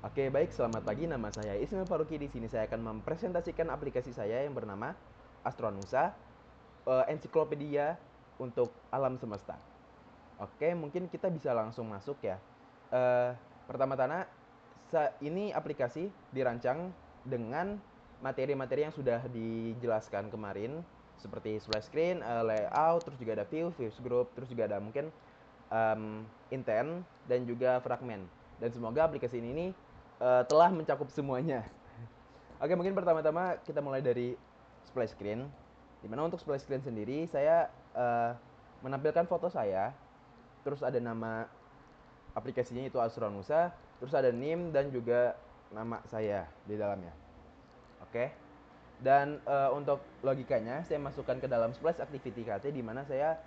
Oke, baik. Selamat pagi. Nama saya Ismail Faruqi. Di sini saya akan mempresentasikan aplikasi saya yang bernama Astronusa, ensiklopedia untuk alam semesta. Oke, mungkin kita bisa langsung masuk ya. Eh, Pertama-tama, ini aplikasi dirancang dengan materi-materi yang sudah dijelaskan kemarin, seperti splash screen, layout, terus juga ada views group, terus juga ada mungkin intent dan juga fragment. Dan semoga aplikasi ini telah mencakup semuanya. Oke, mungkin pertama-tama kita mulai dari splash screen. Dimana untuk splash screen sendiri saya menampilkan foto saya, terus ada nama aplikasinya itu Astronusa, terus ada NIM dan juga nama saya di dalamnya. Oke. Dan untuk logikanya saya masukkan ke dalam splash activity KT di mana saya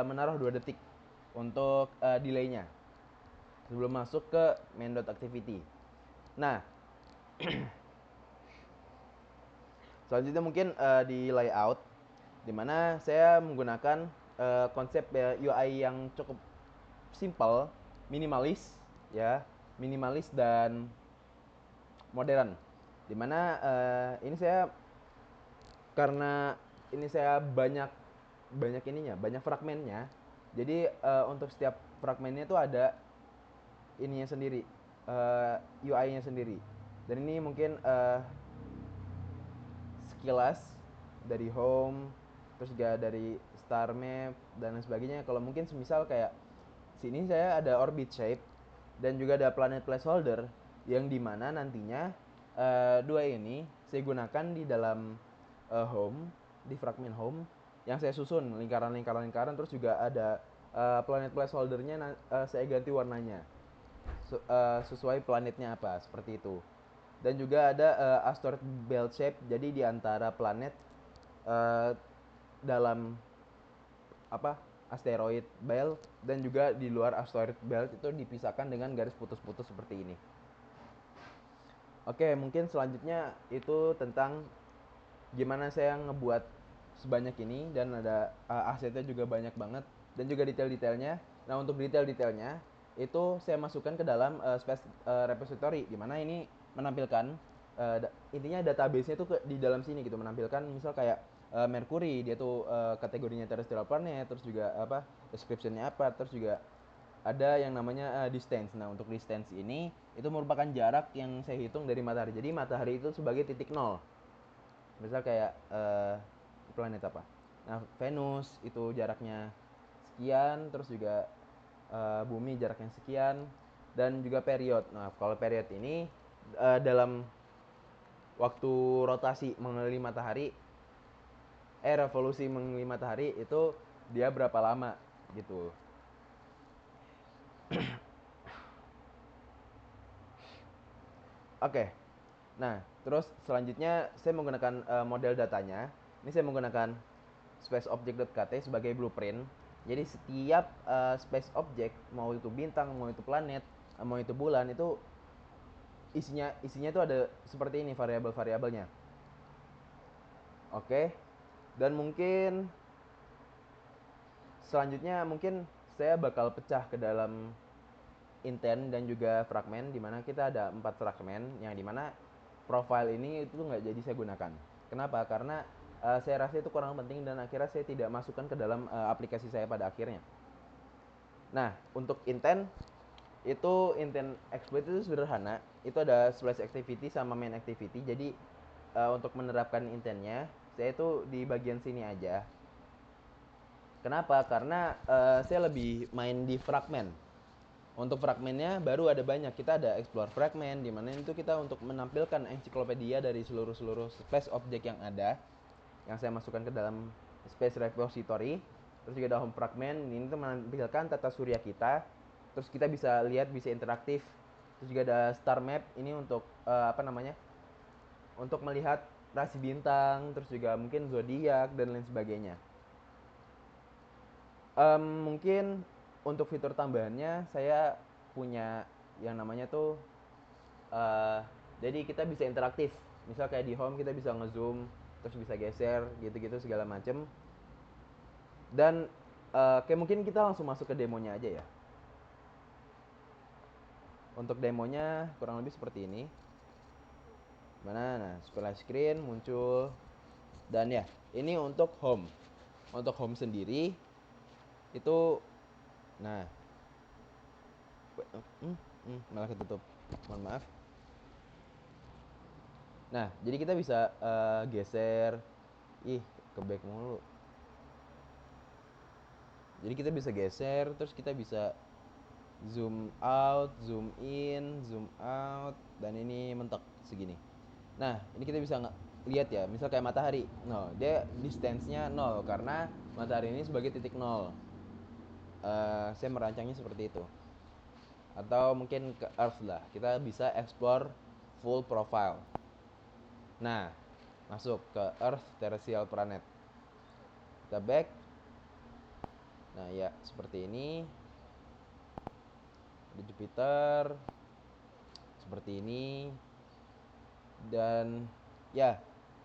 menaruh 2 detik untuk delaynya sebelum masuk ke main.activity. Nah, selanjutnya mungkin di layout, dimana saya menggunakan konsep UI yang cukup simple, minimalis, ya, minimalis dan modern. Dimana ini saya karena ini saya banyak banyak ininya, banyak fragmennya. Jadi untuk setiap fragmennya itu ada ininya sendiri, UI-nya sendiri. Dan ini mungkin sekilas dari home, terus juga dari star map dan lain sebagainya. Kalau mungkin semisal kayak sini saya ada orbit shape dan juga ada planet placeholder yang dimana nantinya dua ini saya gunakan di dalam home, di fragment home yang saya susun lingkaran-lingkaran terus juga ada planet placeholdernya saya ganti warnanya sesuai planetnya apa seperti itu. Dan juga ada asteroid belt shape, jadi di antara planet uh, dalam apa asteroid belt dan juga di luar asteroid belt itu dipisahkan dengan garis putus-putus seperti ini. Oke, mungkin selanjutnya itu tentang gimana saya ngebuat sebanyak ini dan ada asetnya juga banyak banget dan juga detail-detailnya. Nah, untuk detail-detailnya itu saya masukkan ke dalam space repository di mana ini menampilkan intinya database-nya itu di dalam sini gitu, menampilkan misal kayak Mercury dia tuh kategorinya terrestrial planet, terus juga apa description-nya apa, terus juga ada yang namanya distance. Nah, untuk distance ini itu merupakan jarak yang saya hitung dari matahari. Jadi matahari itu sebagai titik nol. Misal kayak planet apa? Nah, Venus itu jaraknya sekian, terus juga bumi jaraknya sekian dan juga period. Nah, kalau period ini dalam waktu rotasi mengelilingi matahari revolusi mengelilingi matahari itu dia berapa lama gitu. Oke. Nah, terus selanjutnya saya menggunakan model datanya. Ini saya menggunakan spaceobject.kt sebagai blueprint. Jadi setiap space object, mau itu bintang, mau itu planet, mau itu bulan, itu isinya itu ada seperti ini variabel-variabelnya. Oke. Dan mungkin selanjutnya mungkin saya bakal pecah ke dalam intent dan juga fragmen, dimana kita ada 4 fragmen yang dimana profile ini itu nggak jadi saya gunakan. Kenapa? Karena saya rasa itu kurang penting dan akhirnya saya tidak masukkan ke dalam aplikasi saya pada akhirnya. Nah, untuk intent exploit itu sederhana. Itu ada splash activity sama main activity. Jadi untuk menerapkan intentnya, saya itu di bagian sini aja. Kenapa? Karena saya lebih main di fragmen. Untuk fragmennya baru ada banyak. Kita ada explore fragment di mana itu kita untuk menampilkan ensiklopedia dari seluruh space object yang ada yang saya masukkan ke dalam space repository. Terus juga ada home fragment. Ini tuh menampilkan tata surya kita. Terus kita bisa lihat, bisa interaktif. Terus juga ada star map ini untuk apa namanya? Untuk melihat rasi bintang, terus juga mungkin zodiak dan lain sebagainya. Mungkin untuk fitur tambahannya saya punya yang namanya tuh eh jadi kita bisa interaktif. Misal kayak di home kita bisa ngezoom, terus bisa geser gitu-gitu segala macem. Dan kayak mungkin kita langsung masuk ke demonya aja ya. untuk demonya kurang lebih seperti ini. Mana, nah splash screen muncul. Dan ya, ini untuk home. Untuk home sendiri itu, nah, malah ketutup. Mohon maaf. Nah, jadi kita bisa geser. Ke back mulu. Jadi kita bisa geser, terus kita bisa zoom out, zoom in, zoom out, dan ini mentok segini. Nah, ini kita bisa lihat ya, misal kayak matahari. No, dia distance-nya 0 karena matahari ini sebagai titik 0. Saya merancangnya seperti itu. Atau mungkin ke Earth lah. Kita bisa explore full profile. Nah, masuk ke Earth terrestrial planet. Kita back. Nah, ya seperti ini. Di Jupiter seperti ini. Dan ya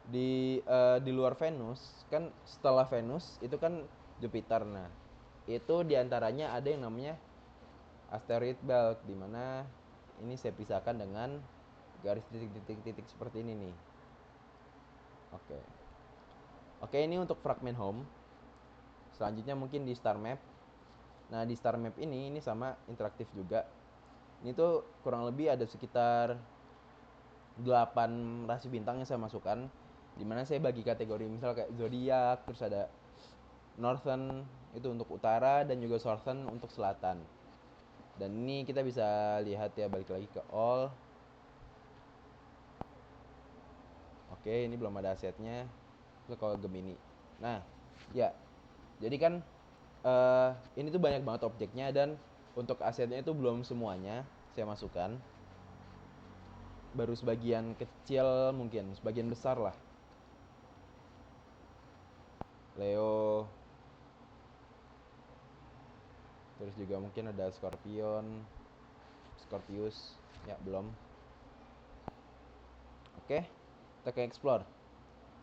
di luar Venus kan, setelah Venus itu kan Jupiter. Nah, itu diantaranya ada yang namanya asteroid belt, dimana ini saya pisahkan dengan garis titik-titik seperti ini nih. Oke, ini untuk fragment home. Selanjutnya mungkin di star map. Nah, di star map ini sama interaktif juga. Ini tuh kurang lebih ada sekitar 8 rasi bintang yang saya masukkan, dimana saya bagi kategori misal kayak zodiak, terus ada northern itu untuk utara, dan juga southern untuk selatan. Dan ini kita bisa lihat ya, balik lagi ke all. Oke, ini belum ada asetnya. Terus kalau Gemini. Nah, ya. Jadi kan ini tuh banyak banget objeknya, dan untuk asetnya itu belum semuanya saya masukkan. Baru sebagian kecil, mungkin sebagian besar lah. Leo. Terus juga mungkin ada Scorpius. Ya, belum. Oke, kita ke explore.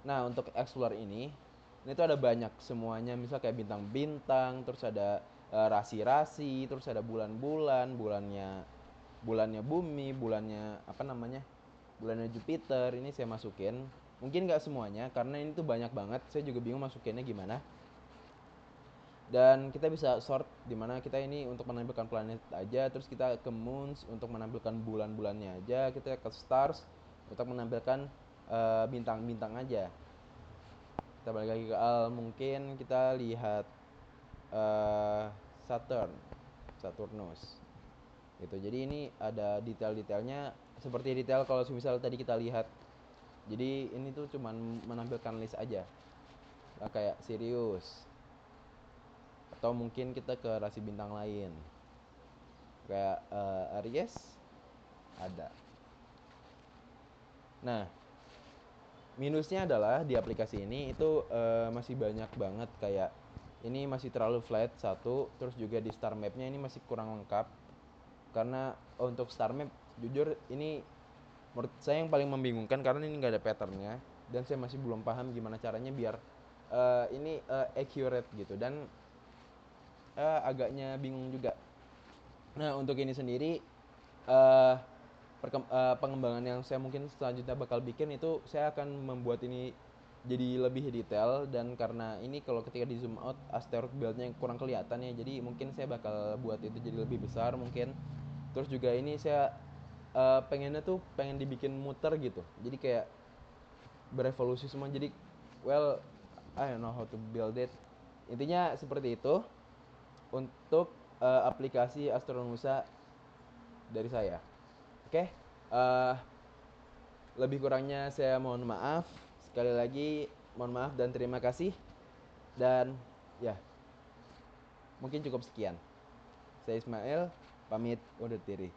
Nah, untuk explore ini tuh ada banyak semuanya, misal kayak bintang-bintang, terus ada rasi-rasi, terus ada bulan-bulan, bulannya bumi, bulannya apa namanya, bulannya Jupiter. Ini saya masukin. Mungkin nggak semuanya karena ini tuh banyak banget, saya juga bingung masukinnya gimana. Dan kita bisa sort, dimana kita ini untuk menampilkan planet aja, terus kita ke moons untuk menampilkan bulan-bulannya aja, kita ke stars untuk menampilkan bintang-bintang aja. Kita balik lagi ke Al, mungkin kita lihat Saturnus gitu. Jadi ini ada detail-detailnya seperti detail kalau misal tadi kita lihat. Jadi ini tuh cuman menampilkan list aja, kayak Sirius, atau mungkin kita ke rasi bintang lain kayak Aries ada. Nah, minusnya adalah di aplikasi ini itu masih banyak banget, kayak ini masih terlalu flat satu, terus juga di star mapnya ini masih kurang lengkap. Karena untuk star map jujur ini menurut saya yang paling membingungkan, karena ini nggak ada patternnya, dan saya masih belum paham gimana caranya biar ini accurate gitu, dan agaknya bingung juga. Nah, untuk ini sendiri pengembangan yang saya mungkin selanjutnya bakal bikin itu, saya akan membuat ini jadi lebih detail. Dan karena ini kalau ketika di zoom out asteroid beltnya kurang kelihatan ya, jadi mungkin saya bakal buat itu jadi lebih besar mungkin. Terus juga ini saya pengennya tuh pengen dibikin muter gitu, jadi kayak berevolusi semua. Jadi I don't know how to build it. Intinya seperti itu untuk aplikasi Astronusa dari saya. Oke, lebih kurangnya saya mohon maaf. Sekali lagi mohon maaf dan terima kasih. Dan ya, mungkin cukup sekian. Saya Ismail, pamit undur diri.